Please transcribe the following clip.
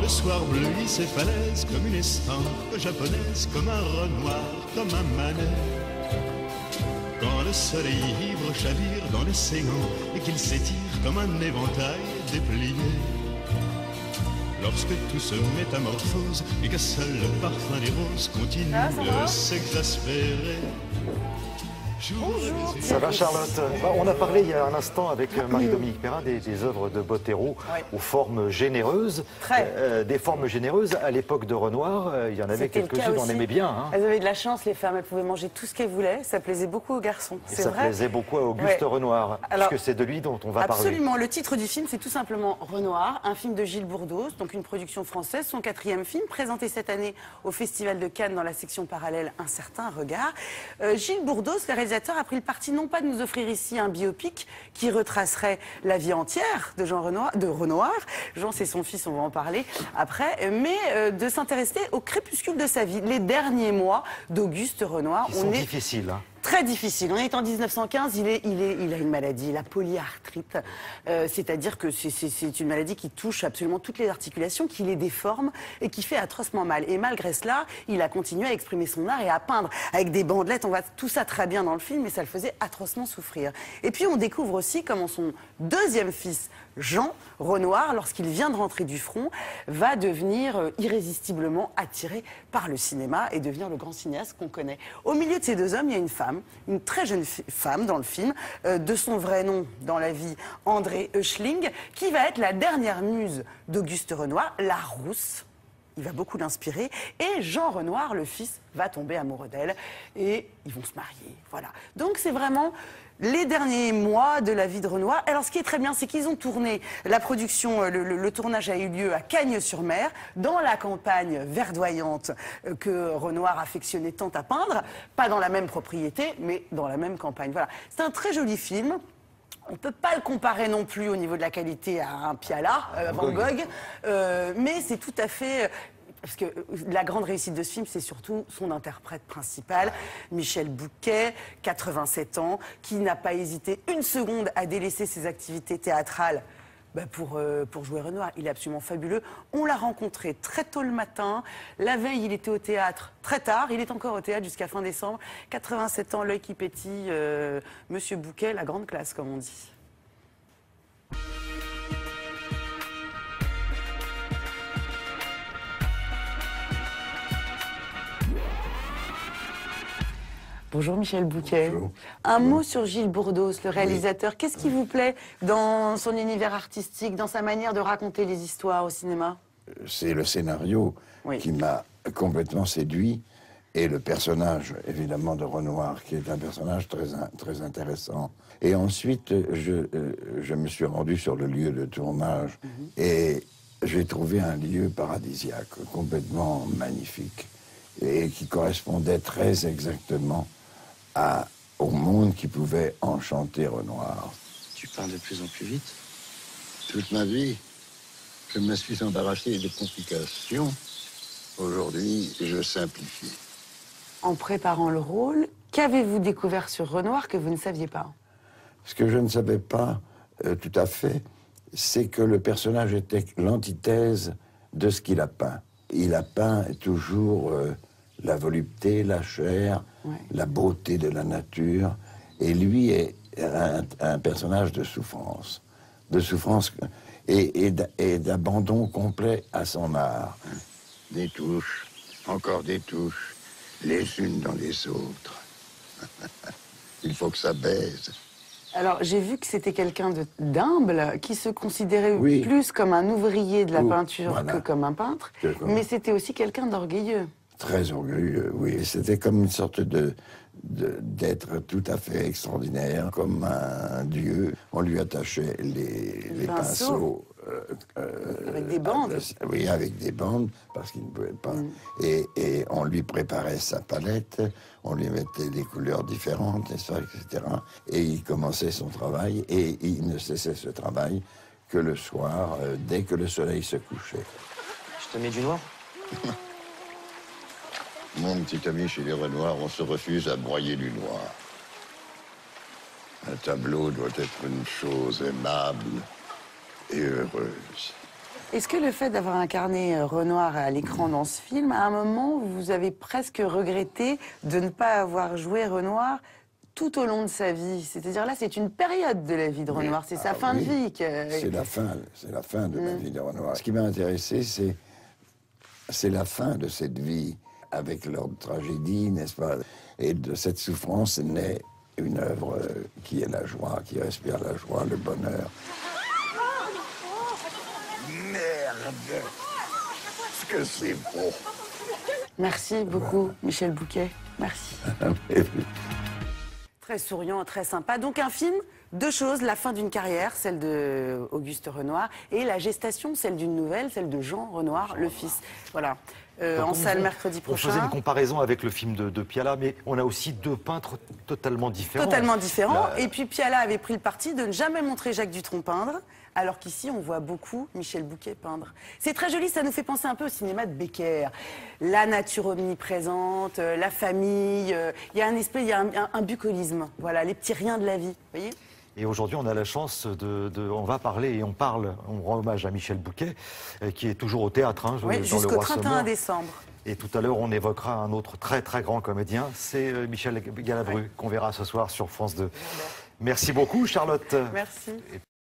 le soir bleuit ces falaises comme une estampe japonaise, comme un Renoir, comme un Manet. Quand le soleil ivre chavire dans l'océan et qu'il s'étire comme un éventail déplié. Lorsque tout se métamorphose et que seul le parfum des roses continue de s'exaspérer. Bonjour. Ça va Charlotte? On a parlé il y a un instant avec Marie-Dominique Perrin des œuvres de Bottero aux formes généreuses. Des formes généreuses, à l'époque de Renoir, il y en avait quelques-unes, on aimait bien. Hein. Elles avaient de la chance, les femmes, elles pouvaient manger tout ce qu'elles voulaient. Ça plaisait beaucoup aux garçons, c'est vrai. Ça plaisait beaucoup à Auguste Renoir, puisque c'est de lui dont on va parler. Absolument, le titre du film c'est tout simplement Renoir, un film de Gilles Bourdos, donc une production française, son 4e film, présenté cette année au Festival de Cannes dans la section parallèle Un certain regard. Gilles Bourdos, le réalisateur, a pris le parti non pas de nous offrir ici un biopic qui retracerait la vie entière de Renoir. Jean, c'est son fils, on va en parler après, mais de s'intéresser au crépuscule de sa vie, les derniers mois d'Auguste Renoir. Ils sont difficiles, hein. Très difficile. On est en 1915, il a une maladie, la polyarthrite. C'est-à-dire que c'est une maladie qui touche absolument toutes les articulations, qui les déforme et qui fait atrocement mal. Et malgré cela, il a continué à exprimer son art et à peindre avec des bandelettes. On voit tout ça très bien dans le film, mais ça le faisait atrocement souffrir. Et puis on découvre aussi comment son 2e fils, Jean Renoir, lorsqu'il vient de rentrer du front, va devenir irrésistiblement attiré par le cinéma et devenir le grand cinéaste qu'on connaît. Au milieu de ces deux hommes, il y a une femme, une très jeune femme dans le film, de son vrai nom dans la vie, André Heuchling, qui va être la dernière muse d'Auguste Renoir, la Rousse. Il va beaucoup l'inspirer. Et Jean Renoir, le fils, va tomber amoureux d'elle. Et ils vont se marier. Voilà. Donc c'est vraiment les derniers mois de la vie de Renoir. Alors ce qui est très bien, c'est qu'ils ont tourné, la production, le tournage a eu lieu à Cagnes-sur-Mer, dans la campagne verdoyante que Renoir affectionnait tant à peindre. Pas dans la même propriété, mais dans la même campagne. Voilà. C'est un très joli film. On ne peut pas le comparer non plus au niveau de la qualité à un Piala, Van Gogh, mais c'est tout à fait... Parce que la grande réussite de ce film, c'est surtout son interprète principal, Michel Bouquet, 87 ans, qui n'a pas hésité une seconde à délaisser ses activités théâtrales pour jouer Renoir. Il est absolument fabuleux. On l'a rencontré très tôt le matin. La veille, il était au théâtre très tard. Il est encore au théâtre jusqu'à fin décembre. 87 ans, l'œil qui pétille. Monsieur Bouquet, la grande classe, comme on dit. Bonjour Michel Bouquet. Bonjour. Un mot sur Gilles Bourdos, le réalisateur. Qu'est-ce qui vous plaît dans son univers artistique, dans sa manière de raconter les histoires au cinéma? C'est le scénario qui m'a complètement séduit et le personnage, évidemment, de Renoir, qui est un personnage très intéressant. Et ensuite, je me suis rendu sur le lieu de tournage et j'ai trouvé un lieu paradisiaque, complètement magnifique et qui correspondait très exactement au monde qui pouvait enchanter Renoir. Tu peins de plus en plus vite. Toute ma vie, je me suis embarrassé de complications. Aujourd'hui, je simplifie. En préparant le rôle, qu'avez-vous découvert sur Renoir que vous ne saviez pas? Ce que je ne savais pas tout à fait, c'est que le personnage était l'antithèse de ce qu'il a peint. Il a peint toujours la volupté, la chair, la beauté de la nature. Et lui est un personnage de souffrance et d'abandon complet à son art. Des touches, encore des touches, les unes dans les autres. Il faut que ça baise. Alors, j'ai vu que c'était quelqu'un d'humble, qui se considérait plus comme un ouvrier de la peinture que comme un peintre, mais c'était aussi quelqu'un d'orgueilleux. Très orgueilleux, oui. C'était comme une sorte d'être tout à fait extraordinaire, comme un dieu. On lui attachait les pinceaux. Avec des bandes. Oui, avec des bandes, parce qu'il ne pouvait pas. Et on lui préparait sa palette, on lui mettait des couleurs différentes, etc. Et il commençait son travail, et il ne cessait ce travail que le soir, dès que le soleil se couchait. Je te mets du noir? Mon petit ami, chez les Renoirs, on se refuse à broyer du noir. Un tableau doit être une chose aimable et heureuse. Est-ce que le fait d'avoir incarné Renoir à l'écran dans ce film, à un moment, vous avez presque regretté de ne pas avoir joué Renoir tout au long de sa vie? C'est-à-dire là, c'est une période de la vie de Renoir, c'est sa fin de vie. C'est la fin de la vie de Renoir. Ce qui m'a intéressé, c'est la fin de cette vie, avec leur tragédie, n'est-ce pas? Et de cette souffrance naît une œuvre qui est la joie, qui respire la joie, le bonheur. Merde! Ce que c'est beau! Merci beaucoup, Michel Bouquet. Merci. Très souriant, très sympa. Donc un film, deux choses, la fin d'une carrière, celle de Auguste Renoir, et la gestation, celle d'une nouvelle, celle de Jean Renoir, le fils. Voilà. En salle mercredi prochain. On faisait une comparaison avec le film de Piala, mais on a aussi deux peintres totalement différents. Totalement différents. Et puis Piala avait pris le parti de ne jamais montrer Jacques Dutronc peindre, alors qu'ici on voit beaucoup Michel Bouquet peindre. C'est très joli, ça nous fait penser un peu au cinéma de Becker. La nature omniprésente, la famille, il y a un esprit, il y a un bucolisme. Voilà, les petits riens de la vie, vous voyez ? Et aujourd'hui, on a la chance on va parler et on rend hommage à Michel Bouquet, qui est toujours au théâtre, hein, oui, dans jusqu'au Le Roi 31 Saumur. décembre. Et tout à l'heure, on évoquera un autre très très grand comédien, c'est Michel Galabru, qu'on verra ce soir sur France 2. Merci beaucoup, Charlotte. Merci.